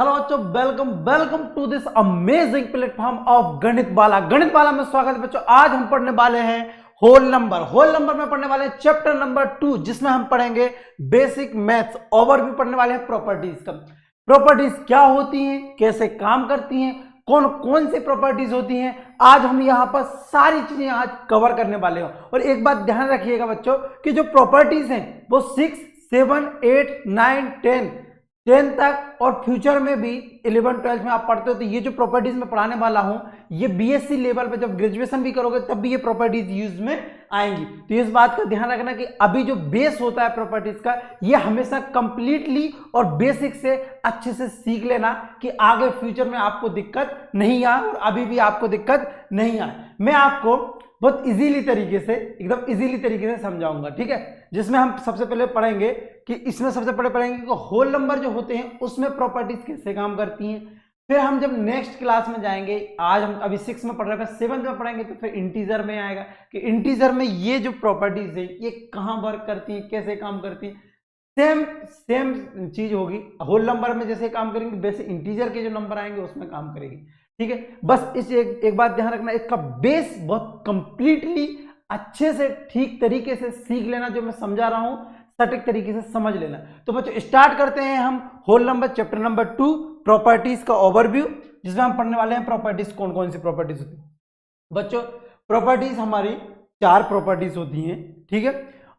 Hello बच्चों, welcome welcome to this amazing platform of Ganit Bala. गणित बाला में स्वागत है बच्चों। आज हम पढ़ने वाले हैं होल नंबर में पढ़ने वाले हैं चैप्टर नंबर 2, जिसमें हम पढ़ेंगे बेसिक मैथ्स ओवरव्यू, पढ़ने वाले हैं प्रॉपर्टीज का। प्रॉपर्टीज क्या होती हैं, कैसे काम करती हैं, कौन कौन सी प्रॉपर्टीज होती हैं, आज हम यहाँ पर सारी चीजें आज कवर करने वाले हैं। और एक बात ध्यान रखिएगा बच्चों कि जो प्रॉपर्टीज हैं वो 6, 7, 8, 9, 10 तक और फ्यूचर में भी 11, 12 में आप पढ़ते हो। तो ये जो प्रॉपर्टीज मैं पढ़ाने वाला हूं ये बीएससी लेवल पे जब ग्रेजुएशन भी करोगे तब भी ये प्रॉपर्टीज यूज में आएंगी। तो इस बात का ध्यान रखना कि अभी जो बेस होता है प्रॉपर्टीज का, ये हमेशा कंप्लीटली और बेसिक से अच्छे से सीख लेना कि आगे फ्यूचर में आपको दिक्कत नहीं आए और अभी भी आपको दिक्कत नहीं आए। मैं आपको बहुत इजीली तरीके से, एकदम इजीली तरीके से समझाऊंगा, ठीक है। जिसमें हम सबसे पहले पढ़ेंगे कि इसमें सबसे पहले पढ़ेंगे कि होल नंबर जो होते हैं उसमें प्रॉपर्टीज कैसे काम करती हैं। फिर हम जब नेक्स्ट क्लास में जाएंगे, आज हम अभी 6 में पढ़ रहे हैं, 7 में पढ़ेंगे तो फिर इंटीजर में आएगा कि इंटीजर में ये जो प्रॉपर्टीज है ये कहाँ वर्क करती है, कैसे काम करती है। सेम चीज होगी होल नंबर में जैसे काम करेंगे, वैसे इंटीजर के जो नंबर आएंगे उसमें काम करेगी, ठीक है। बस इस एक बात ध्यान रखना, इसका बेस बहुत कंप्लीटली अच्छे से ठीक तरीके से सीख लेना। जो मैं समझा रहा हूं सटीक तरीके से समझ लेना। तो बच्चों स्टार्ट करते हैं हम whole number chapter number 2 properties का ओवरव्यू, जिसमें हम पढ़ने वाले हैं प्रॉपर्टीज कौन कौन सी प्रॉपर्टीज होती है। बच्चों प्रॉपर्टीज हमारी 4 प्रॉपर्टीज होती हैं, ठीक है,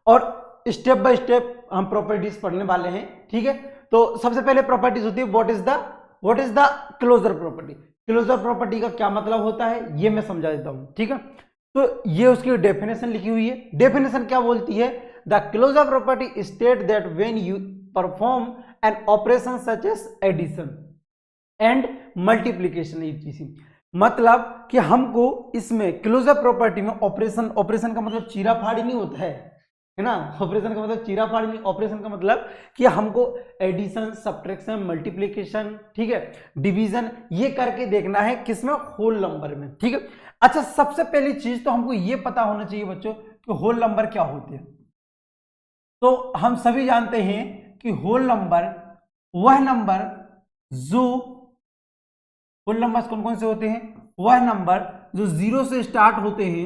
और स्टेप बाय स्टेप हम प्रॉपर्टीज पढ़ने वाले हैं, ठीक है। तो सबसे पहले प्रॉपर्टीज होती है what is the closure property. Closure property का क्या मतलब होता है ये मैं समझा देता हूं, ठीक है। तो ये उसकी डेफिनेशन लिखी हुई है। डेफिनेशन क्या बोलती है, the closure property state that when you perform an operation such as addition and multiplication etc, मतलब कि हमको इसमें क्लोजर प्रॉपर्टी में ऑपरेशन का मतलब चीरा फाड़ी नहीं होता है ना। ऑपरेशन का मतलब चीरा फाड़ी नहीं, ऑपरेशन का मतलब कि हमको एडिशन, सब्ट्रैक्शन, मल्टीप्लिकेशन, ठीक है, डिवीजन, ये करके देखना है किसमें, होल नंबर में, ठीक है। अच्छा, सबसे पहली चीज तो हमको ये पता होना चाहिए बच्चों कि होल नंबर क्या होते हैं। तो हम सभी जानते हैं कि होल नंबर वह नंबर जो, होल नंबर्स कौन कौन से होते हैं, वह नंबर जो 0 से स्टार्ट होते हैं,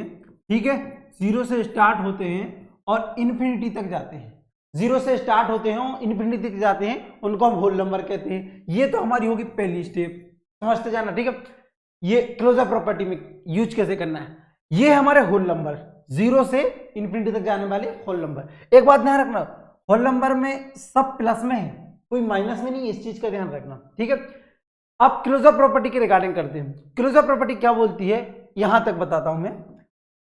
ठीक है, 0 से स्टार्ट होते हैं और इन्फिनिटी तक जाते हैं। 0 से स्टार्ट होते हैं और इन्फिनिटी तक जाते हैं, उनको हम होल नंबर कहते हैं। ये तो हमारी होगी पहली स्टेप, समझते जाना, ठीक है। ये क्लोजर प्रॉपर्टी में यूज कैसे करना है, ये हमारे होल नंबर 0 से इन्फिनिटी तक जाने वाले होल नंबर। एक बात ध्यान रखना, होल नंबर में सब प्लस में है, कोई माइनस में नहीं, इस चीज का ध्यान रखना, ठीक है। अब क्लोजर प्रॉपर्टी के रिगार्डिंग करते हैं। क्लोजर प्रॉपर्टी क्या बोलती है यहां तक बताता हूं मैं।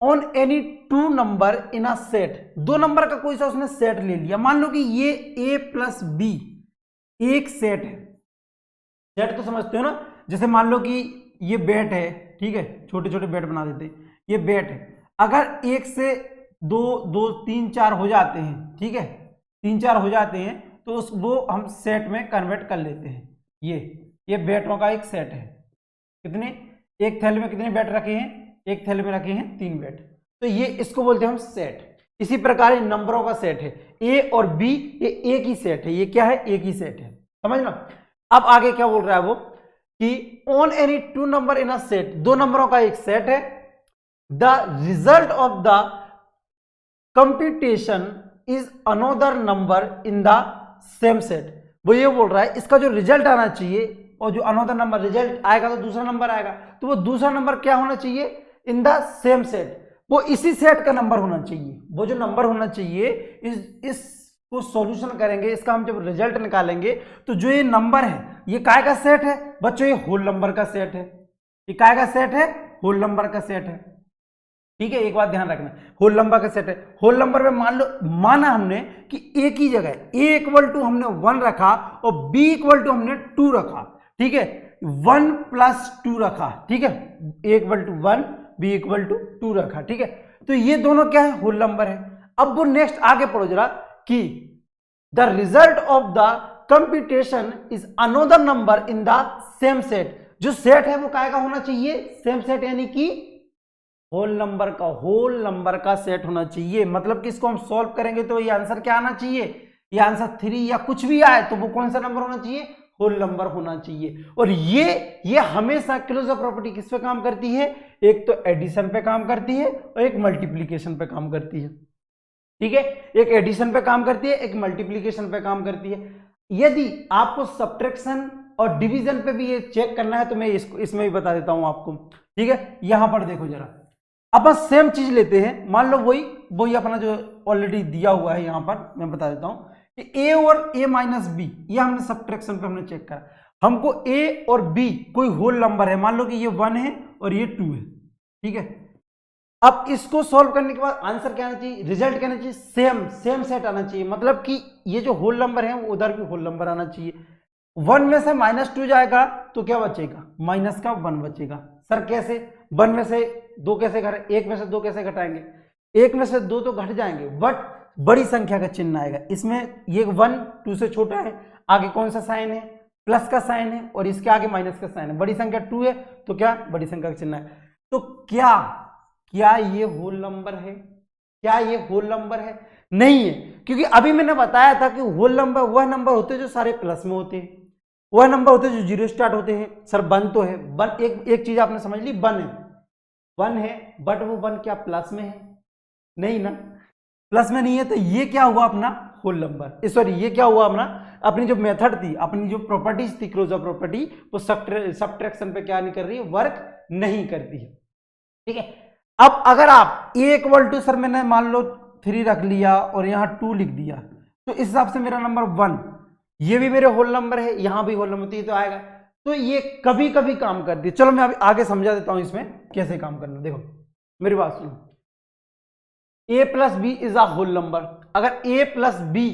On any 2 number in a set, 2 number का कोई सा उसने सेट ले लिया, मान लो कि ये a प्लस बी एक सेट है। सेट तो समझते हो ना, जैसे मान लो कि ये बैट है, ठीक है, छोटे छोटे बैट बना देते हैं, ये बैट है। अगर 1 से 2, 2, 3, 4 हो जाते हैं, ठीक है, 3, 4 हो जाते हैं तो वो हम सेट में कन्वर्ट कर लेते हैं। ये बैटों का एक सेट है। कितने, एक थैले में कितने बैट रखे हैं, एक थैले में रखे हैं 3 बैट, तो ये इसको बोलते हैं हम सेट। इसी प्रकार नंबरों का सेट है, ए और बी ये एक ही सेट है, ये क्या है, एक ही सेट है, समझना। अब आगे क्या बोल रहा है वो कि on any 2 number in a set, 2 नंबरों का एक सेट है, the result of the computation is another number in the same set. वो ये बोल रहा है इसका जो रिजल्ट आना चाहिए, और जो अनदर नंबर रिजल्ट आएगा तो दूसरा नंबर आएगा, तो वो दूसरा नंबर क्या होना चाहिए, इन द सेम सेट, वो इसी सेट का नंबर होना चाहिए। वो जो नंबर होना चाहिए इसको सॉल्यूशन करेंगे, इसका हम जब रिजल्ट निकालेंगे तो जो ये नंबर है ये काय का सेट है बच्चों, ये होल नंबर का सेट है। ये काय का सेट है, होल नंबर का सेट है, ठीक है। एक बात ध्यान रखना, होल नंबर का सेट है। होल नंबर में माना हमने कि एक ही जगह a इक्वल टू हमने 1 रखा और b इक्वल टू हमने 2 रखा, ठीक है, 1 प्लस 2 रखा, ठीक है, a equal to 1, b equal to 2 रखा, ठीक है। तो ये दोनों क्या है, होल नंबर है। अब वो नेक्स्ट आगे पढ़ो जरा कि the result of the computation is another number in the same set. जो सेट है वो काय का होना चाहिए, सेम सेट, यानी कि होल नंबर का सेट होना चाहिए। मतलब कि इसको हम सॉल्व करेंगे तो ये आंसर क्या आना चाहिए, ये आंसर 3 या कुछ भी आए तो वो कौन सा नंबर होना चाहिए, होल नंबर होना चाहिए। और ये हमेशा क्लोजर प्रॉपर्टी किस पे काम करती है, एक तो एडिशन पे काम करती है और एक मल्टीप्लीकेशन पे काम करती है। ठीक है, एक एडिशन पे काम करती है, एक मल्टीप्लीकेशन पे काम करती है। यदि आपको सब्ट्रैक्शन और डिवीजन पे भी ये चेक करना है तो मैं इसमें भी बता देता हूं आपको। ठीक है, यहां पर देखो जरा, अपन सेम चीज लेते हैं, मान लो वही अपना जो ऑलरेडी दिया हुआ है, यहां पर मैं बता देता हूं कि a और a माइनस बी, ये हमने सब्ट्रैक्शन पे हमने चेक करा, हमको a और b कोई होल नंबर है, मान लो कि ये 1 है और ये 2 है। ठीक है, अब इसको सॉल्व करने के बाद आंसर क्या आना चाहिए, रिजल्ट क्या आना चाहिए, सेम सेट आना चाहिए। मतलब कि ये जो होल नंबर है वो उधर भी होल नंबर आना चाहिए। 1 में से -2 जाएगा तो क्या बचेगा, माइनस का 1 बचेगा। सर कैसे, 1 में से 2 कैसे घटे, 1 में से 2 कैसे घटाएंगे, 1 में से 2 तो घट जाएंगे, बट बड़ी संख्या का चिन्ह आएगा इसमें। ये 1 2 से छोटा है, आगे कौन सा साइन है, प्लस का साइन है, और इसके आगे माइनस का साइन है। बड़ी संख्या 2 है तो क्या, बड़ी संख्या का चिन्ह है। तो क्या ये होल नंबर है, क्या ये होल नंबर है, नहीं है, क्योंकि अभी मैंने बताया था कि होल नंबर वह नंबर होते हैं जो सारे प्लस में होते हैं, वह नंबर होते हैं जो 0 स्टार्ट होते हैं। सर 1 तो है, 1 एक चीज आपने समझ ली, 1 है, बट वो 1 क्या प्लस में है, नहीं ना, प्लस में नहीं है, तो ये क्या हुआ अपना होल नंबर, सॉरी ये क्या हुआ अपना, अपनी जो मेथड थी, अपनी जो प्रॉपर्टीज थी क्लोजर प्रॉपर्टी, वो सब्ट्रैक्शन पे क्या नहीं कर रही है, वर्क नहीं करती है। ठीक है, अब अगर आप a इक्वल टू, सर मैंने मान लो 3 रख लिया और यहां 2 लिख दिया, तो इस हिसाब से मेरा नंबर 1, ये भी मेरे होल नंबर है, यहां भी होल नंबर, तो आएगा। तो ये कभी कभी काम करती है। चलो मैं अभी आगे समझा देता हूं इसमें कैसे काम करना। देखो मेरी बात सुनो, a plus B is a whole number. अगर a प्लस बी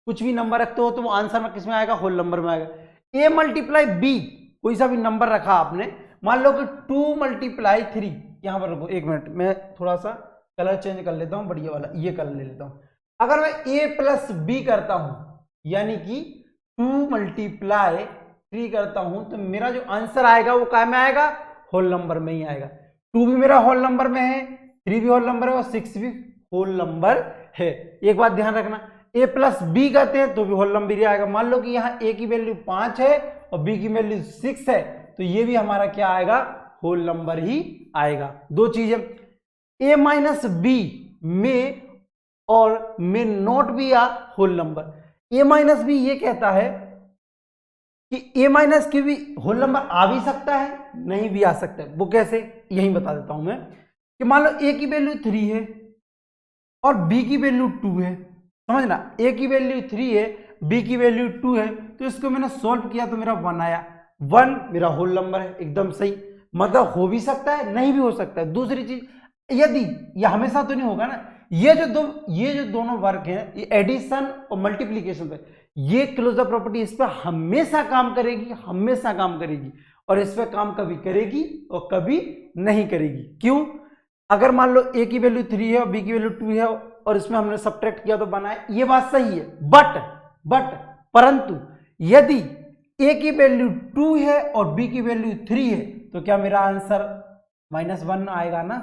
कुछ भी नंबर रखते हो तो वो आंसर में किस में आएगा, होल नंबर में आएगा। a मल्टीप्लाई बी, कोई सा भी नंबर रखा आपने, मान लो कि 2 मल्टीप्लाई 3, यहां पर रुको 1 मिनट, मैं थोड़ा सा कलर चेंज कर लेता हूं, बढ़िया वाला ये कलर ले लेता हूं। अगर मैं a प्लस बी करता हूं, यानी कि 2 मल्टीप्लाई 3 करता हूं, तो मेरा जो आंसर आएगा वो क्या में आएगा, होल नंबर में ही आएगा। 2 भी मेरा होल नंबर में है, 3 भी होल नंबर है और 6 भी होल नंबर है। एक बात ध्यान रखना, a प्लस बी करते हैं तो भी होल नंबर ही आएगा। मान लो कि यहाँ a की वैल्यू 5 है और b की वैल्यू 6 है, तो ये भी हमारा क्या आएगा, होल नंबर ही आएगा। दो चीजें, a माइनस बी में और में not B a whole number. a minus B ये कहता है कि a माइनस की भी होल नंबर आ भी सकता है, नहीं भी आ सकता है। वो कैसे, यही बता देता हूं मैं, कि मान लो a की वैल्यू 3 है और b की वैल्यू 2 है, समझना, a की वैल्यू 3 है, b की वैल्यू 2 है, तो इसको मैंने सॉल्व किया तो मेरा 1 आया। 1 मेरा होल नंबर है, एकदम सही। मतलब हो भी सकता है, नहीं भी हो सकता है। दूसरी चीज, यदि ये हमेशा तो नहीं होगा ना, ये जो दोनों वर्क हैं, ये एडिशन और मल्टीप्लीकेशन पे, ये क्लोजर प्रॉपर्टी इस पर हमेशा काम करेगी, हमेशा काम करेगी, और इस पर काम कभी करेगी और कभी नहीं करेगी। क्यों, अगर मान लो a की वैल्यू 3 है और b की वैल्यू 2 है और इसमें हमने सब्ट्रैक्ट किया तो बना है, ये बात सही है, बट परंतु यदि a की वैल्यू 2 है और b की वैल्यू 3 है, तो क्या मेरा आंसर -1 आएगा ना,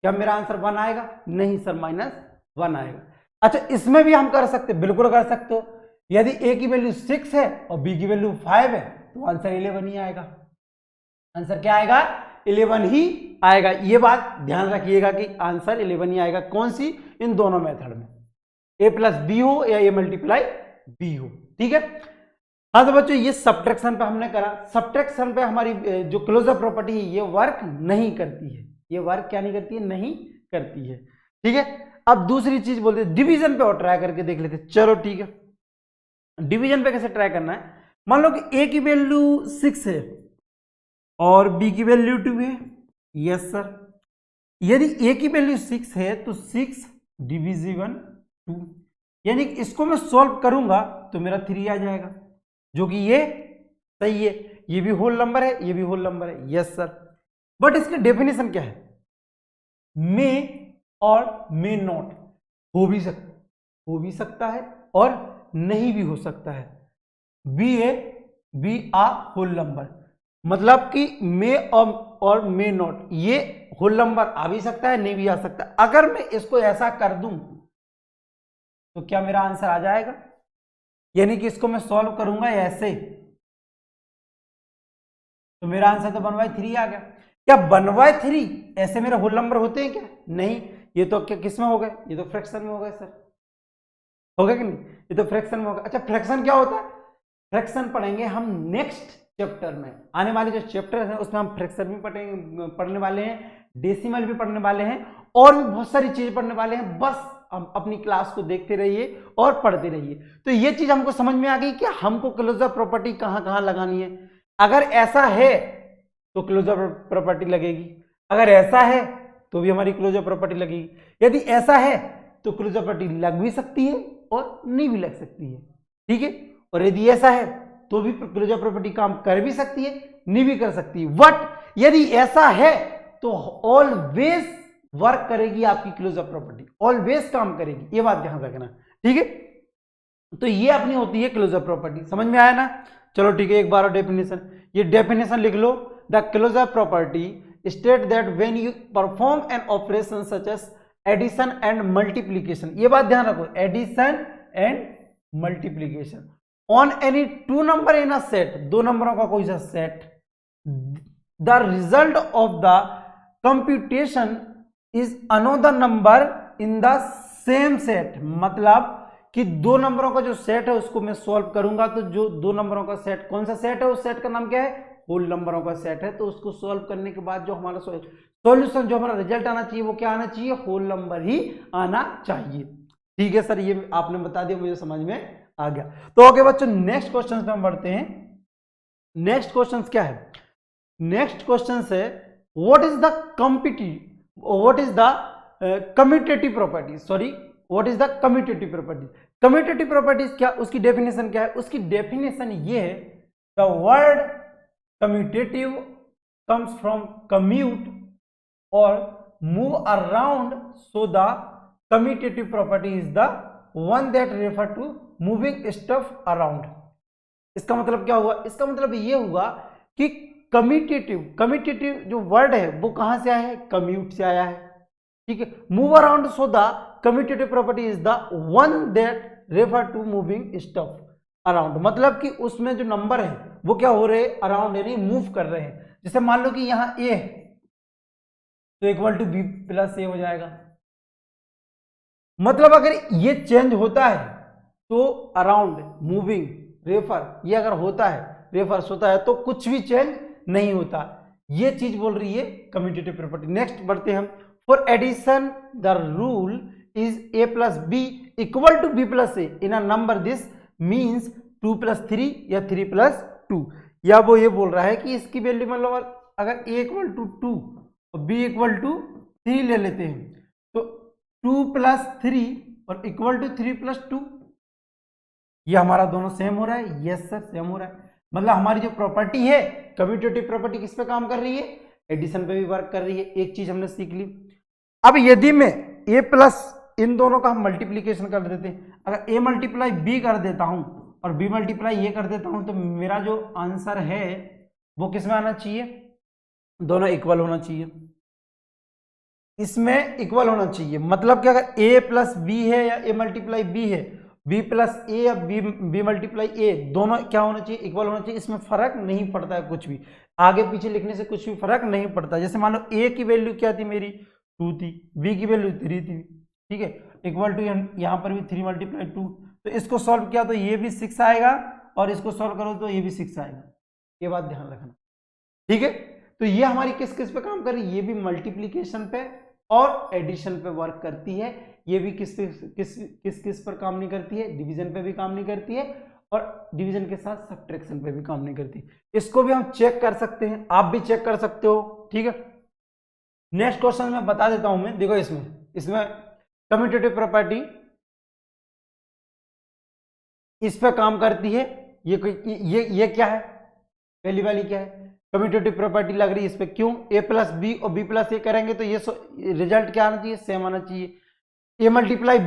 क्या मेरा आंसर 1 आएगा, नहीं सर -1 आएगा। अच्छा, इसमें भी हम कर सकते, बिल्कुल कर सकते हो। यदि a की वैल्यू 6 है और b की वैल्यू 5 है, तो आंसर 11 ही आएगा। आंसर क्या आएगा, 11 ही आएगा। ये बात ध्यान रखिएगा कि आंसर 11 ही आएगा। कौन सी, इन दोनों मेथड में, a प्लस बी हो या a मल्टीप्लाई बी हो। ठीक है, हाँ तो बच्चों ये सब्ट्रैक्शन पे हमने करा। सब्ट्रैक्शन पे हमारी जो क्लोजर प्रॉपर्टी है ये वर्क नहीं करती है, ये वर्क क्या नहीं करती है, नहीं करती है। ठीक है, अब दूसरी चीज बोलते हैं डिवीजन पे, और ट्राई करके देख लेते। चलो ठीक है, डिवीजन पे कैसे ट्राई करना है। मान लो कि a की वैल्यू 6 है और b की वैल्यू 2 है, यस सर। यदि a की वैल्यू 6 है तो 6 डिविजिबल 2, यानी इसको मैं सॉल्व करूंगा तो मेरा 3 आ जाएगा, जो कि ये सही है। ये भी होल नंबर है, ये भी होल नंबर है, यस सर। बट इसकी डेफिनेशन क्या है, मे और मे नॉट हो भी सकता है और नहीं भी हो सकता है। बी आ होल नंबर, मतलब कि मे और मे नॉट, ये होल नंबर आ भी सकता है, नहीं भी आ सकता। अगर मैं इसको ऐसा कर दूं तो क्या मेरा आंसर आ जाएगा, यानी कि इसको मैं सॉल्व करूंगा ऐसे तो मेरा आंसर तो 1/3 आ गया। क्या 1/3 ऐसे मेरे होल नंबर होते हैं क्या? नहीं, ये तो क्या किस में हो गए? ये तो फ्रैक्शन में हो गए सर, हो गया कि नहीं? ये तो फ्रैक्शन में होगा। अच्छा, फ्रैक्शन क्या होता है? फ्रैक्शन पढ़ेंगे हम नेक्स्ट चैप्टर में, आने वाले जो चैप्टर है उसमें हम फ्रैक्शन भी पढ़ने वाले हैं, डेसिमल भी पढ़ने वाले हैं, और भी बहुत सारी चीजें पढ़ने वाले हैं। बस हम अपनी क्लास को देखते रहिए और पढ़ते रहिए। तो ये चीज हमको समझ में आ गई कि हमको क्लोजर प्रॉपर्टी कहां कहां लगानी है। अगर ऐसा है तो क्लोजर प्रॉपर्टी लगेगी, अगर ऐसा है तो भी हमारी क्लोजर प्रॉपर्टी लगेगी। यदि ऐसा है तो क्लोजर प्रॉपर्टी लग भी सकती है और नहीं भी लग सकती है, ठीक है। और यदि ऐसा है तो भी क्लोजर प्रॉपर्टी काम कर भी सकती है, नहीं भी कर सकती है। बट यदि ऐसा है तो ऑलवेज वर्क करेगी आपकी क्लोजर प्रॉपर्टी, ऑलवेज काम करेगी, ये बात ध्यान रखना, ठीक है। तो ये अपनी होती है क्लोजर प्रॉपर्टी, समझ में आया ना? चलो ठीक है, एक बार और डेफिनेशन, ये डेफिनेशन लिख लो। The closure property state that when you perform an operation such as addition and multiplication, ये बात ध्यान रखो, addition and multiplication on any two number in a set, दो नंबरों का कोई सा सेट, the result of the computation is another number in the same set. मतलब कि दो नंबरों का जो सेट है उसको मैं सॉल्व करूंगा, तो जो दो नंबरों का सेट, कौन सा सेट है? उस सेट का नाम क्या है? होल नंबरों का सेट है। तो उसको सॉल्व करने के बाद जो हमारा सॉल्यूशन, जो हमारा रिजल्ट आना चाहिए वो क्या आना चाहिए? होल नंबर ही आना चाहिए, ठीक है सर। ये आपने बता दिया, मुझे समझ में आ गया। तो ओके बच्चों, नेक्स्ट क्वेश्चन में हम बढ़ते हैं। नेक्स्ट क्वेश्चन क्या है? नेक्स्ट क्वेश्चन है what is the commutative property, sorry what is the commutative property. Commutative properties क्या, उसकी डेफिनेशन क्या है? उसकी डेफिनेशन ये है, the word commutative comes from commute और move around, so the commutative property is the one that refer to moving stuff around. इसका मतलब क्या हुआ? इसका मतलब ये हुआ कि कम्यूटेटिव जो वर्ड है वो कहां से आया है? कम्यूट से आया है, ठीक है। Move around, so the commutative property is the one that refer to moving stuff around. मतलब कि उसमें जो नंबर है वो क्या हो रहे हैं? अराउंड, यानी मूव कर रहे हैं। जैसे मान लो कि यहां ए है तो इक्वल टू बी प्लस ए हो जाएगा। मतलब अगर ये चेंज होता है तो अराउंड, मूविंग, रेफर, ये अगर होता है, रेफर्स होता है, तो कुछ भी चेंज नहीं होता। ये चीज बोल रही है कम्यूटेटिव प्रॉपर्टी। नेक्स्ट बढ़ते हैं हम। For addition the rule is a plus B equal to B plus A in a number, this means 2 + 3 या 3 + 2। या वो ये बोल रहा है कि इसकी वैल्यू, मतलब अगर a = 2 और b = 3 ले लेते हैं तो 2 + 3 और इक्वल टू 3 + 2, ये हमारा दोनों सेम हो रहा है। यस सर, सेम हो रहा है। मतलब हमारी जो प्रॉपर्टी है, कम्यूटेटिव प्रॉपर्टी, किस पे काम कर रही है? एडिशन पे भी वर्क कर रही है। एक चीज हमने सीख ली। अब यदि मैं a प्लस इन दोनों का हम मल्टीप्लीकेशन कर देते हैं, अगर a × b कर देता हूं और b × a कर देता हूं, तो मेरा जो आंसर है वो किस में आना चाहिए? दोनों इक्वल होना चाहिए, इसमें इक्वल होना चाहिए। मतलब कि अगर a + b है या a × b है, b + a या b × a, दोनों क्या होना चाहिए? इक्वल होना चाहिए। इसमें फर्क नहीं पड़ता है कुछ भी, आगे पीछे लिखने से कुछ भी फर्क नहीं पड़ता। जैसे मान लो a की वैल्यू क्या थी? मेरी 2 थी, b की वैल्यू 3 थी, ठीक है, इक्वल टू यहाँ पर भी 3 × 2। तो इसको सॉल्व किया तो ये भी 6 आएगा और इसको सॉल्व करो तो ये भी 6 आएगा। ये बात ध्यान रखना, ठीक है। तो ये हमारी किस किस पे काम कर रही है? ये भी मल्टीप्लीकेशन पे और एडिशन पे वर्क करती है। ये भी किस किस पर काम नहीं करती है? डिवीजन पे भी काम नहीं करती है और डिवीजन के साथ सब्ट्रैक्शन पे भी काम नहीं करती। इसको भी हम चेक कर सकते हैं, आप भी चेक कर सकते हो, ठीक है। नेक्स्ट क्वेश्चन में बता देता हूं मैं। देखो इसमें कम्यूटेटिव प्रॉपर्टी इस पे काम करती है। ये क्या है? पहली वाली क्या है? कम्यूटेटिव प्रॉपर्टी लग रही है इस पे। क्यों? a + b और b + a करेंगे तो ये रिजल्ट क्या आना चाहिए? सेम आना चाहिए। a ×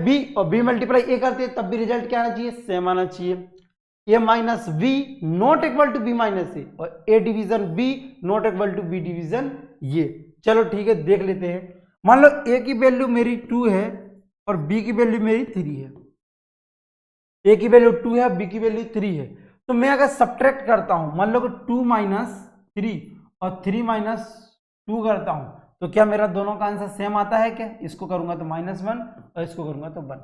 b और b × a करते हैं तब भी रिजल्ट क्या आना चाहिए? सेम आना चाहिए। a - b not equal to b - a और a division b not equal to b division ये। चलो ठीक है, देख लेते हैं। मान लो a की वैल्यू मेरी 2 है और b की वैल्यू मेरी 3 है। a की वैल्यू 2 है, b की वैल्यू 3 है। तो मैं अगर सब्ट्रैक्ट करता हूं, मान लो कि 2 - 3 और 3 माइनस 2 करता हूं तो क्या मेरा दोनों का आंसर सेम आता है क्या? इसको करूंगा तो -1 और इसको करूंगा तो 1,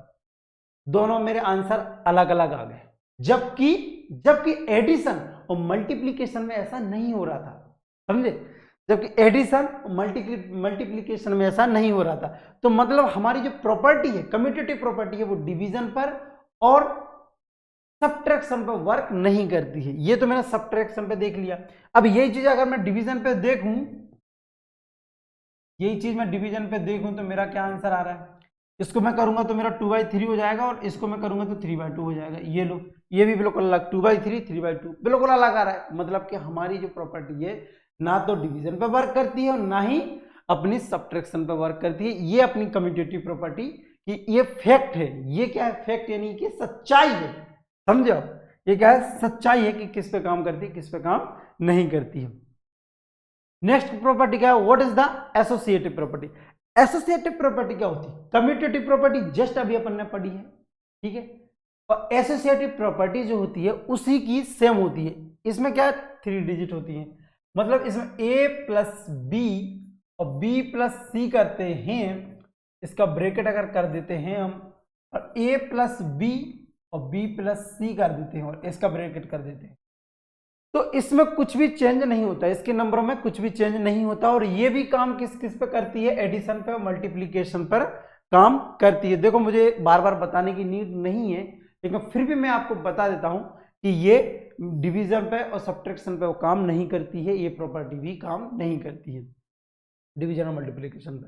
दोनों मेरे आंसर अलग अलग आ गए। जबकि एडिशन और मल्टीप्लिकेशन में ऐसा नहीं हो रहा था, समझे? जबकि एडिशन और मल्टीप्लिकेशन में ऐसा नहीं हो रहा था। तो मतलब हमारी जो प्रॉपर्टी है, कम्यूटेटिव प्रॉपर्टी है, वो डिवीजन पर और सब्ट्रैक्शन पर वर्क नहीं करती है। ये तो मैंने सब्ट्रैक्शन पे देख लिया। अब यही चीज अगर मैं डिवीजन पे देखूं, यही चीज मैं डिवीजन पे देखूं तो मेरा क्या आंसर आ रहा है? इसको मैं करूंगा तो मेरा 2/3 हो जाएगा और इसको मैं करूंगा तो 3/2 हो जाएगा। ये लो, ये भी बिल्कुल अलग, 2/3 3/2 बिल्कुल अलग आ रहा है। मतलब कि हमारी जो प्रॉपर्टी है ना तो डिवीजन पे वर्क करती है और ना ही अपनी सब्ट्रैक्शन पे वर्क करती है। ये अपनी कम्यूटेटिव प्रॉपर्टी की ये फैक्ट है। ये क्या है? फैक्ट यानी कि सच्चाई है, समझे आप? ये क्या है? सच्चाई है कि किस पे काम करती है, किस पे काम नहीं करती है। नेक्स्ट प्रॉपर्टी क्या है? What is the associative property? Associative property क्या होती है? कम्यूटेटिव प्रॉपर्टी जस्ट अभी अपन ने पढ़ी है, ठीक है। और एसोसिएटिव प्रॉपर्टी जो होती है उसी की सेम होती है। इसमें क्या 3 डिजिट होती है, मतलब इसमें a प्लस बी और b प्लस सी करते हैं, इसका ब्रैकेट अगर कर देते हैं हम, और a प्लस बी और b प्लस सी कर देते हैं और इसका ब्रैकेट कर देते हैं, तो इसमें कुछ भी चेंज नहीं होता, इसके नंबरों में कुछ भी चेंज नहीं होता। और ये भी काम किस किस पे करती है? एडिशन पे और मल्टीप्लीकेशन पर काम करती है। देखो मुझे बार बार बताने की नीड नहीं है, लेकिन फिर भी मैं आपको बता देता हूं कि ये डिवीजन पे और सब्ट्रैक्शन पे वो काम नहीं करती है, ये प्रॉपर्टी भी काम नहीं करती है डिवीजन और मल्टीप्लीकेशन पे।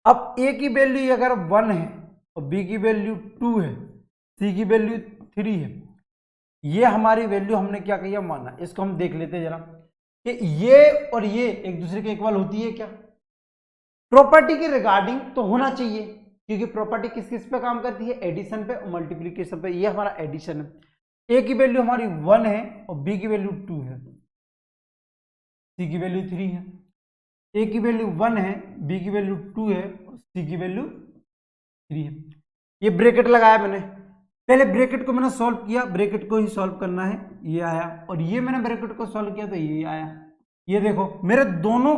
अब a की वैल्यू अगर 1 है और b की वैल्यू 2 है, c की वैल्यू 3 है, ये हमारी वैल्यू हमने क्या किया? माना। इसको हम देख लेते हैं जरा कि ये और ये एक दूसरे के इक्वल होती है क्या? प्रॉपर्टी के रिगार्डिंग तो होना चाहिए, क्योंकि प्रॉपर्टी किस किस पे काम करती है? एडिशन पे और मल्टीप्लीकेशन पे। ये हमारा एडिशन है। a की वैल्यू हमारी 1 है और b की वैल्यू 2 है, c की वैल्यू 3 है। a की वैल्यू 1 है, b की वैल्यू 2 है और c की वैल्यू 3 है। ये ब्रैकेट लगाया मैंने, पहले ब्रैकेट को मैंने सॉल्व किया, ब्रैकेट को ही सॉल्व करना है, ये आया। और ये मैंने ब्रैकेट को सॉल्व किया तो ये आया। ये देखो मेरे दोनों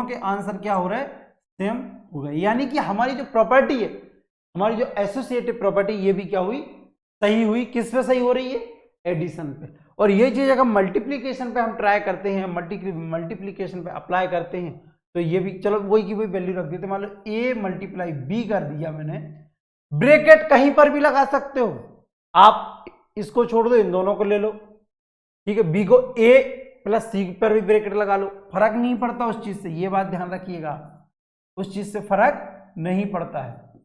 के आंसर क्या हो रहा है? सेम हो गए। यानी कि हमारी जो प्रॉपर्टी है, हमारी जो एसोसिएटिव प्रॉपर्टी, ये भी क्या हुई? सही हुई। किस पे सही हो रही है? एडिशन पे। और ये चीज अगर मल्टीप्लीकेशन पे हम ट्राई करते हैं, मल्टीप्लीकेशन पे अप्लाई करते हैं, तो ये भी चलो वही की वही वैल्यू रख देते। मान लो a मल्टीप्लाई b कर दिया मैंने, ब्रैकेट कहीं पर भी लगा सकते हो आप, इसको छोड़ दो, इन दोनों को ले लो, ठीक है। b को a प्लस सी पर भी ब्रैकेट लगा लो, फर्क नहीं पड़ता उस चीज से, ये बात ध्यान रखिएगा, उस चीज से फर्क नहीं पड़ता है,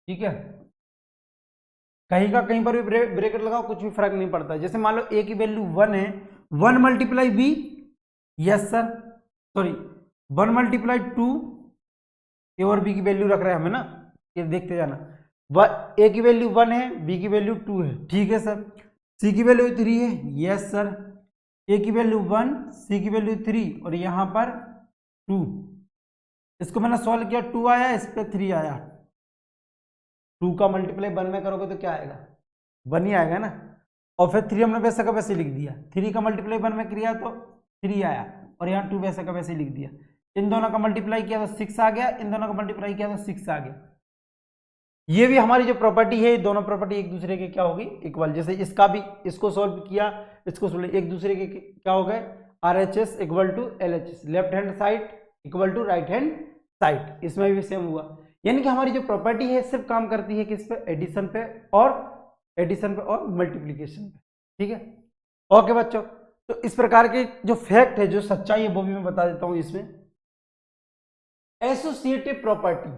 ठीक है। कहीं का कहीं पर भी ब्रैकेट लगाओ, कुछ भी फर्क नहीं पड़ता। जैसे मान लो a की वैल्यू 1 है, 1 multiply b, yes sir, sorry 1 multiply 2, ए और बी की वैल्यू रख रहे हैं हमें ना, ये देखते जाना। ए की वैल्यू 1 है, बी की वैल्यू 2 है, ठीक है सर। सी की वैल्यू 3 है, यस सर। ए की वैल्यू 1, सी की वैल्यू 3 और यहां पर 2। इसको मैंने सॉल्व किया, 2 आया, इस पर 3 आया। 2 का मल्टीप्लाई 1 में करोगे तो क्या आएगा? 1 ही आएगा ना। और फिर 3 हमने वैसा का वैसे लिख दिया, 3 का मल्टीप्लाई 1 में किया तो 3 आया, और यहाँ 2 वैसा का वैसे लिख दिया। इन दोनों का मल्टीप्लाई किया तो 6 आ गया, इन दोनों का मल्टीप्लाई किया तो 6 आ गया। ये भी हमारी जो प्रॉपर्टी है, दोनों प्रॉपर्टी एक दूसरे के क्या होगी? इक्वल। जैसे इसका भी, इसको सॉल्व किया, इसको सॉल्व, एक दूसरे के क्या हो गए? RHS equal to LHS, left hand side equal to right hand side. इसमें भी सेम हुआ। यानी कि हमारी जो प्रॉपर्टी है सिर्फ काम करती है किस पे? एडिशन पे और मल्टीप्लीकेशन पे, ठीक है। ओके बच्चों, तो इस प्रकार के जो फैक्ट है, जो सच्चाई है, वो भी मैं बता देता हूं इसमें। एसोसिएटिव प्रॉपर्टी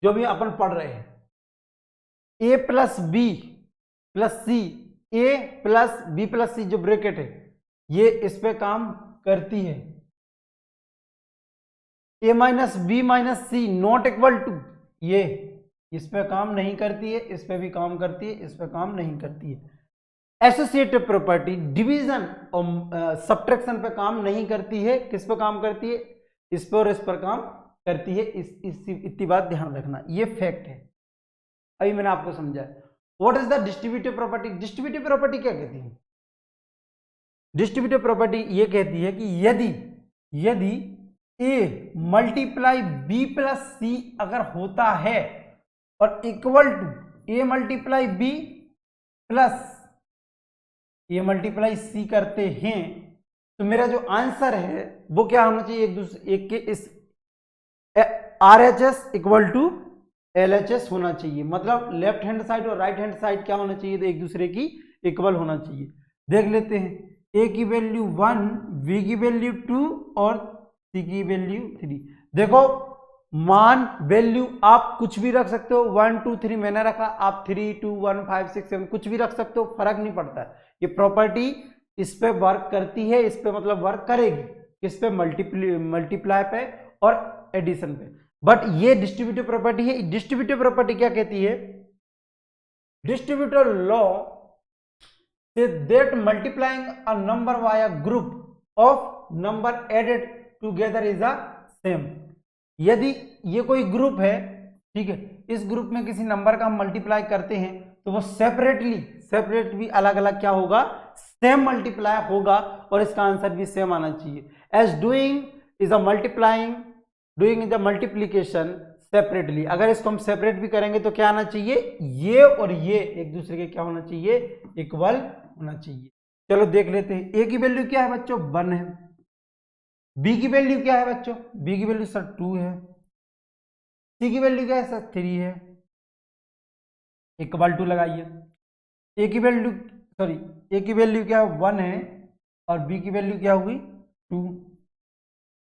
जो भी अपन पढ़ रहे हैं, a plus B plus C, A plus B plus C जो ब्रैकेट है, ये इस पे काम करती है। a minus B minus C not equal to, ये इस पे काम नहीं करती है, इस पे भी काम करती है, इस पे काम नहीं करती है। एसोसिएटिव प्रॉपर्टी डिवीजन और सब्ट्रैक्शन पे काम नहीं करती है। किस पे काम करती है? इस पे और इस पर काम करती है। इतनी बात ध्यान रखना, ये फैक्ट है। अभी मैंने आपको समझाया। What is the distributive property? Distributive property क्या कहती है? डिस्ट्रीब्यूटिव प्रॉपर्टी ये कहती है कि यदि A multiply B plus C अगर होता है और equal to A multiply B plus A multiply C करते हैं, तो मेरा जो आंसर है वो क्या होना चाहिए, एक के इस RHS इक्वल टू LHS होना चाहिए। मतलब लेफ्ट हैंड साइड और राइट हैंड साइड क्या होना चाहिए, तो एक दूसरे की इक्वल होना चाहिए। देख लेते हैं, ए की वैल्यू 1, बी की वैल्यू 2 और सी की वैल्यू 3। देखो मान वैल्यू आप कुछ भी रख सकते हो, 1 2 3 मैंने रखा, आप 3 2 1 5 6 7 कुछ भी रख सकते हो, फर्क नहीं पड़ता है। ये प्रॉपर्टी इस पे वर्क करती है, इस पे मतलब वर्क करेगी, किस पे, मल्टीप्लाई पे और एडिशन पे। बट ये डिस्ट्रीब्यूटिव प्रॉपर्टी है। डिस्ट्रीब्यूटिव प्रॉपर्टी क्या कहती है, डिस्ट्रीब्यूटिव लॉ से that multiplying a number by a group of number added together is a same. यदि ये कोई ग्रुप है, ठीक है, इस ग्रुप में किसी नंबर का हम मल्टीप्लाई करते हैं तो वो सेपरेट भी अलग अलग क्या होगा, सेम मल्टीप्लाई होगा और इसका आंसर भी सेम आना चाहिए। As doing is a multiplying, doing is a multiplication separately. अगर इसको हम सेपरेट भी करेंगे तो क्या आना चाहिए, ये और ये एक दूसरे के क्या होना चाहिए, इक्वल होना चाहिए। चलो देख लेते हैं, ए की वैल्यू क्या है बच्चों, 1 है। बी की वैल्यू क्या है बच्चों, बी की वैल्यू सर 2 है। सी की वैल्यू क्या है सर 3 है। इक्वल टू लगाइए, ए की वैल्यू क्या है 1 है और बी की वैल्यू क्या हुई 2,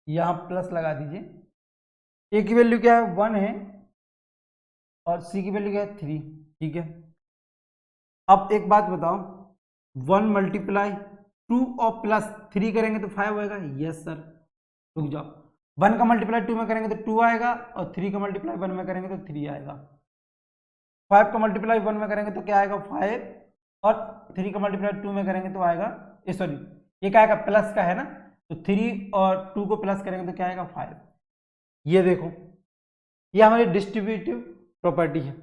यहां प्लस लगा दीजिए। ए की वैल्यू क्या है 1 है और सी की वैल्यू क्या है 3, ठीक है। अब एक बात बताओ, 1 मल्टीप्लाई 2 और प्लस 3 करेंगे तो 5 होएगा, यस सर। रुक जाओ, 1 का मल्टीप्लाई 2 में करेंगे तो 2 आएगा और 3 का मल्टीप्लाई 1 में करेंगे तो 3 आएगा। 5 का मल्टीप्लाई 1 में करेंगे तो क्या आएगा 5 और 3 का मल्टीप्लाई 2 में करेंगे तो आएगा, सॉरी ये क्या आएगा, प्लस का है ना, तो 3 और 2 को प्लस करेंगे तो क्या आएगा 5। ये देखो, ये हमारी डिस्ट्रीब्यूटिव प्रॉपर्टी है।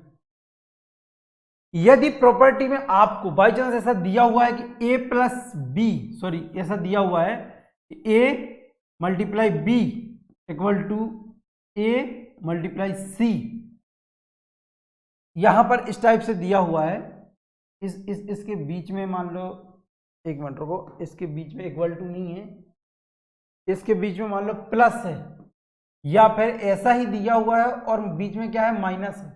यदि प्रॉपर्टी में आपको बाई चांस ऐसा दिया हुआ है कि ए प्लस बी, सॉरी ऐसा दिया हुआ है कि A multiply B equal to A multiply C, यहां पर इस टाइप से दिया हुआ है, इसके बीच में मान लो, एक मिनट रुको, इसके बीच में इक्वल टू नहीं है, इसके बीच में मान लो प्लस है, या फिर ऐसा ही दिया हुआ है और बीच में क्या है माइनस है,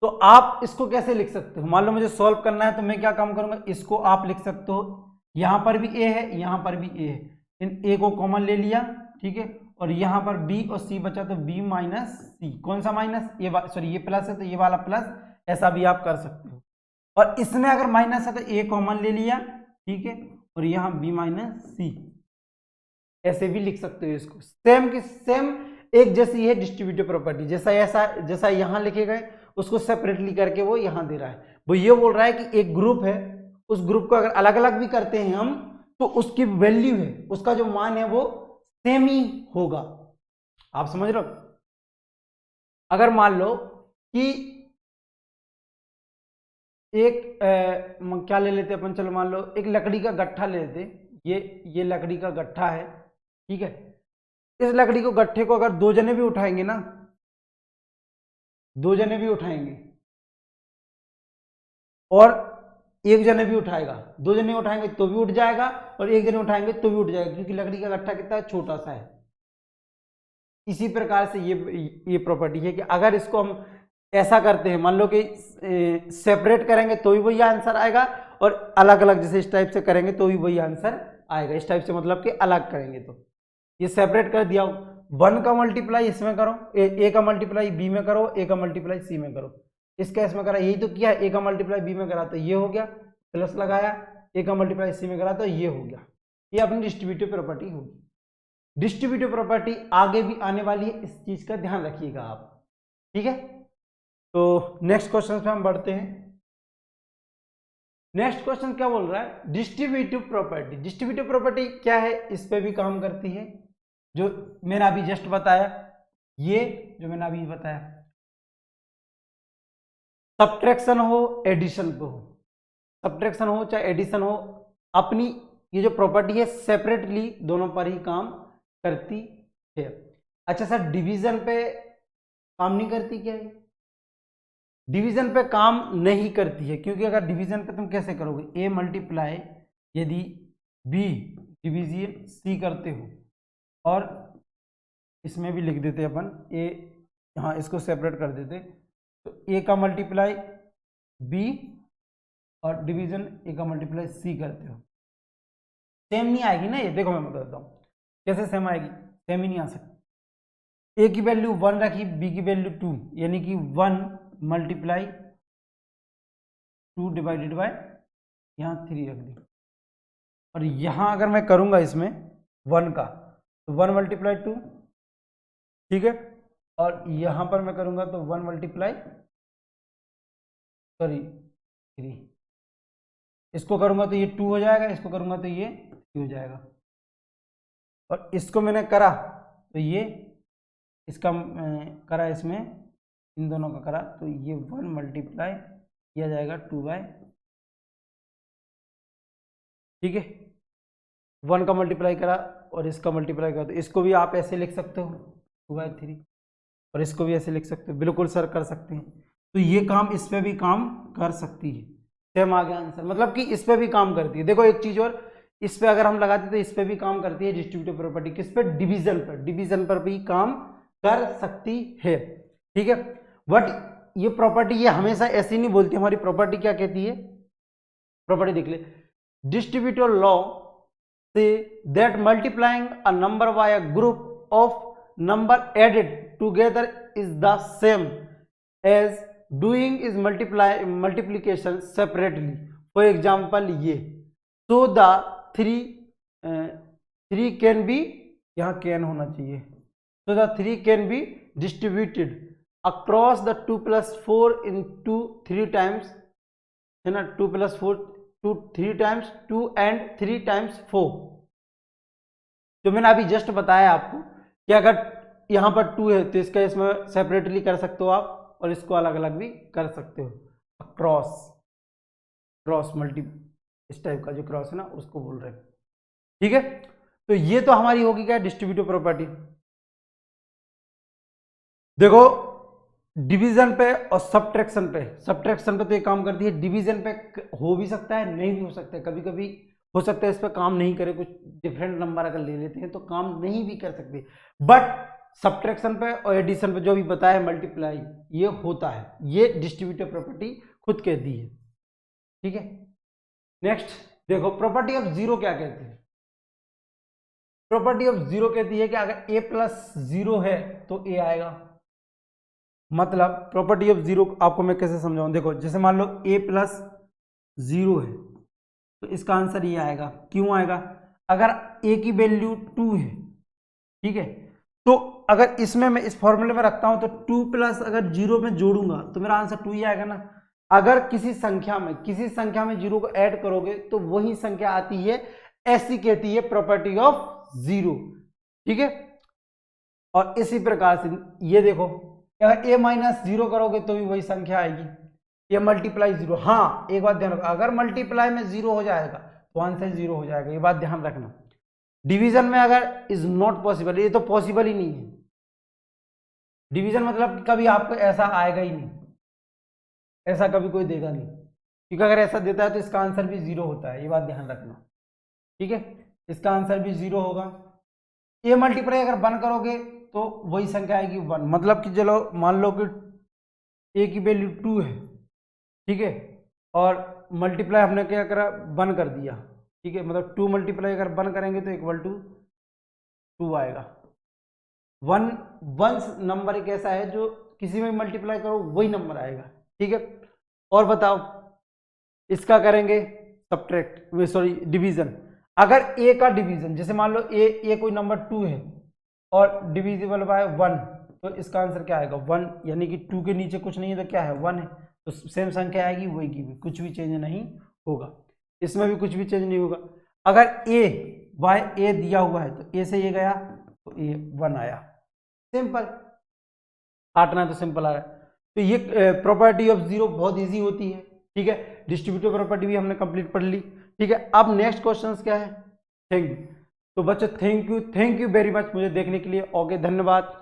तो आप इसको कैसे लिख सकते हो। मान लो मुझे सॉल्व करना है तो मैं क्या काम करूंगा, इसको आप लिख सकते हो, यहां पर भी ए है यहां पर भी ए है, इन ए को कॉमन ले लिया, ठीक है, और यहां पर बी और सी बचा तो बी माइनस सी। कौन सा माइनस, ये सॉरी ये प्लस है तो ये वाला प्लस, ऐसा भी आप कर सकते हो। और इसमें अगर माइनस है तो ए कॉमन ले लिया, ठीक है, और यहां बी माइनस सी, ऐसे भी लिख सकते हो इसको। सेम की सेम एक जैसी है डिस्ट्रीब्यूटिव प्रॉपर्टी, जैसा यहां लिखे गए उसको सेपरेटली करके वो यहां दे रहा है। वो ये बोल रहा है कि एक ग्रुप है, उस ग्रुप को अगर अलग अलग भी करते हैं हम तो उसकी वैल्यू है, उसका जो मान है वो सेम ही होगा। आप समझ रहे हो। अगर मान लो कि एक क्या ले लेते अपन, चलो मान लो एक लकड़ी का गट्ठा ले लेते, ये लकड़ी का गट्ठा है, ठीक है। इस लकड़ी को गट्ठे को अगर 2 जने भी उठाएंगे ना, 2 जने भी उठाएंगे और 1 जने भी उठाएगा, 2 जने उठाएंगे तो भी उठ जाएगा और 1 जने उठाएंगे तो भी उठ जाएगा, क्योंकि लकड़ी का गट्ठा कितना छोटा सा है। इसी प्रकार से ये प्रॉपर्टी है कि अगर इसको हम ऐसा करते हैं, मान लो कि सेपरेट करेंगे तो भी वही आंसर आएगा और अलग अलग जैसे इस टाइप से करेंगे तो भी वही आंसर आएगा। इस टाइप से मतलब कि अलग करेंगे तो ये सेपरेट कर दिया, 1 का मल्टीप्लाई इसमें करो, ए का मल्टीप्लाई बी में करो, ए का मल्टीप्लाई सी में करो, इसका इसमें करा, यही तो किया। ए का मल्टीप्लाई बी में करा तो ये हो गया, प्लस लगाया, ए का मल्टीप्लाई सी में करा तो ये हो गया। ये अपनी डिस्ट्रीब्यूटिव प्रॉपर्टी होगी। डिस्ट्रीब्यूटिव प्रॉपर्टी आगे भी आने वाली है, इस चीज का ध्यान रखिएगा आप, ठीक है। तो नेक्स्ट क्वेश्चन पे हम बढ़ते हैं। नेक्स्ट क्वेश्चन क्या बोल रहा है, डिस्ट्रीब्यूटिव प्रॉपर्टी। डिस्ट्रीब्यूटिव प्रॉपर्टी क्या है, इस पे भी काम करती है, जो मैंने अभी जस्ट बताया, ये जो मैंने अभी बताया, सब्ट्रैक्शन हो एडिशन पे हो, सब्ट्रैक्शन हो चाहे एडिशन हो, अपनी ये जो प्रॉपर्टी है सेपरेटली दोनों पर ही काम करती है। अच्छा सर, डिवीजन पे काम नहीं करती क्या ये? डिवीजन पे काम नहीं करती है, क्योंकि अगर डिवीजन पे तुम कैसे करोगे, ए मल्टीप्लाई यदि बी डिवीजन सी करते हो, और इसमें भी लिख देते अपन ए, हाँ इसको सेपरेट कर देते, तो ए का मल्टीप्लाई बी और डिवीजन ए का मल्टीप्लाई सी करते हो, सेम नहीं आएगी ना ये। देखो मैं बताता हूँ कैसे सेम आएगी, सेम ही नहीं आ सकती। ए की वैल्यू 1 रखी, बी की वैल्यू 2, यानी कि 1 मल्टीप्लाई 2 डिवाइडेड बाय यहाँ 3 रख दी, और यहाँ अगर मैं करूँगा इसमें 1 का तो 1 मल्टीप्लाई 2, ठीक है, और यहाँ पर मैं करूँगा तो 1 मल्टीप्लाई 3, इसको करूँगा तो ये 2 हो जाएगा, इसको करूँगा तो ये 3 हो जाएगा, और इसको मैंने करा तो ये इसका करा, इसमें इन दोनों का करा, तो ये 1 मल्टीप्लाई किया जाएगा 2/, ठीक है, 1 का मल्टीप्लाई करा और इसका मल्टीप्लाई करा, तो इसको भी आप ऐसे लिख सकते हो 2/3, और इसको भी ऐसे लिख सकते हो, बिल्कुल सर कर सकते हैं। तो ये काम इस पे भी काम कर सकती है, सेम आ गया आंसर, मतलब कि इस पे भी काम करती है। देखो एक चीज और, इस पे अगर हम लगाते तो इस पे भी काम करती है डिस्ट्रीब्यूटिव प्रॉपर्टी, किस पे, डिवीजन पर, डिवीजन पर भी काम कर सकती है, ठीक है। बट ये प्रॉपर्टी ये हमेशा ऐसी नहीं बोलती, हमारी प्रॉपर्टी क्या कहती है, प्रॉपर्टी देख ले, डिस्ट्रीब्यूटिव लॉ से that multiplying a number by a group of number added together is the same as doing is multiplication separately. For example ये, so the three can be, यहाँ कैन होना चाहिए, so the 3 can be distributed across the 2 plus 4 into 3 times, है ना, 2 plus 4 2 3 times 2 and 3 times 4। जो मैंने अभी just बताया आपको कि अगर यहाँ पर 2 है तो इसका इसमें सेपरेटली कर सकते हो आप, और इसको अलग अलग भी कर सकते हो, क्रॉस मल्टी, इस टाइप का जो क्रॉस है ना उसको बोल रहे हैं, ठीक है। तो ये तो हमारी होगी क्या, डिस्ट्रीब्यूटिव प्रॉपर्टी। देखो डिवीजन पे और सब्ट्रैक्शन पे तो ये काम करती है, डिवीजन पे हो भी सकता है नहीं भी हो सकता है, कभी कभी हो सकता है इस पे काम नहीं करे, कुछ डिफरेंट नंबर अगर ले लेते हैं तो काम नहीं भी कर सकते, बट सब्ट्रैक्शन पे और एडिशन पे जो भी बताया मल्टीप्लाई ये होता है, ये डिस्ट्रीब्यूटिव प्रॉपर्टी खुद कहती है, ठीक है। नेक्स्ट देखो प्रॉपर्टी ऑफ जीरो क्या कहती है, प्रॉपर्टी ऑफ जीरो कहती है कि अगर a प्लस 0 है तो a आएगा। मतलब प्रॉपर्टी ऑफ जीरो आपको मैं कैसे समझाऊं, देखो जैसे मान लो a प्लस 0 है तो इसका आंसर ये आएगा। क्यों आएगा, अगर a की वैल्यू 2 है, ठीक है, तो अगर इसमें मैं इस फॉर्मूले में रखता हूं तो 2 प्लस अगर 0 में जोड़ूंगा तो मेरा आंसर 2 ही आएगा ना। अगर किसी संख्या में 0 को ऐड करोगे तो वही संख्या आती है, ऐसी कहती है प्रॉपर्टी ऑफ जीरो, ठीक है। और इसी प्रकार से ये देखो, अगर a माइनस 0 करोगे तो भी वही संख्या आएगी, ये मल्टीप्लाई 0। हाँ एक बात ध्यान रखो, अगर मल्टीप्लाई में 0 हो जाएगा तो आंसर 0 हो जाएगा, ये बात ध्यान रखना। डिवीजन में अगर इज नॉट पॉसिबल, ये तो पॉसिबल ही नहीं है, डिवीजन मतलब कभी आपको ऐसा आएगा ही नहीं, ऐसा कभी कोई देगा नहीं, क्योंकि अगर ऐसा देता है तो इसका आंसर भी 0 होता है, ये बात ध्यान रखना, ठीक है। इसका आंसर भी 0 होगा। ए मल्टीप्लाई अगर 1 करोगे तो वही संख्या आएगी 1, मतलब कि चलो मान लो कि ए की वैल्यू 2 है, ठीक है, और मल्टीप्लाई हमने क्या करा 1 कर दिया, ठीक है, मतलब 2 मल्टीप्लाई अगर 1 करेंगे तो इक्वल टू 2 आएगा। 1 नंबर एक ऐसा है जो किसी में मल्टीप्लाई करो वही नंबर आएगा, ठीक है। और बताओ इसका करेंगे सब्ट्रैक्ट, सॉरी डिवीजन। अगर a का डिवीजन, जैसे मान लो a कोई नंबर 2 है और डिविजिबल बाय 1, तो इसका आंसर क्या आएगा 1, यानी कि 2 के नीचे कुछ नहीं है तो क्या है 1 है, तो सेम संख्या आएगी वही की भी, कुछ भी चेंज नहीं होगा, इसमें भी कुछ भी चेंज नहीं होगा। अगर a बाय a दिया हुआ है तो a से ये गया तो a 1 आया, सिंपल, काटना है तो सिंपल आ रहा है। तो ये प्रॉपर्टी ऑफ जीरो बहुत इजी होती है, ठीक है, डिस्ट्रीब्यूटिव प्रॉपर्टी भी हमने कंप्लीट पढ़ ली। ठीक है, अब नेक्स्ट क्वेश्चन क्या है? Thank you. तो बच्चों थैंक यू वेरी मच मुझे देखने के लिए। ओके, धन्यवाद।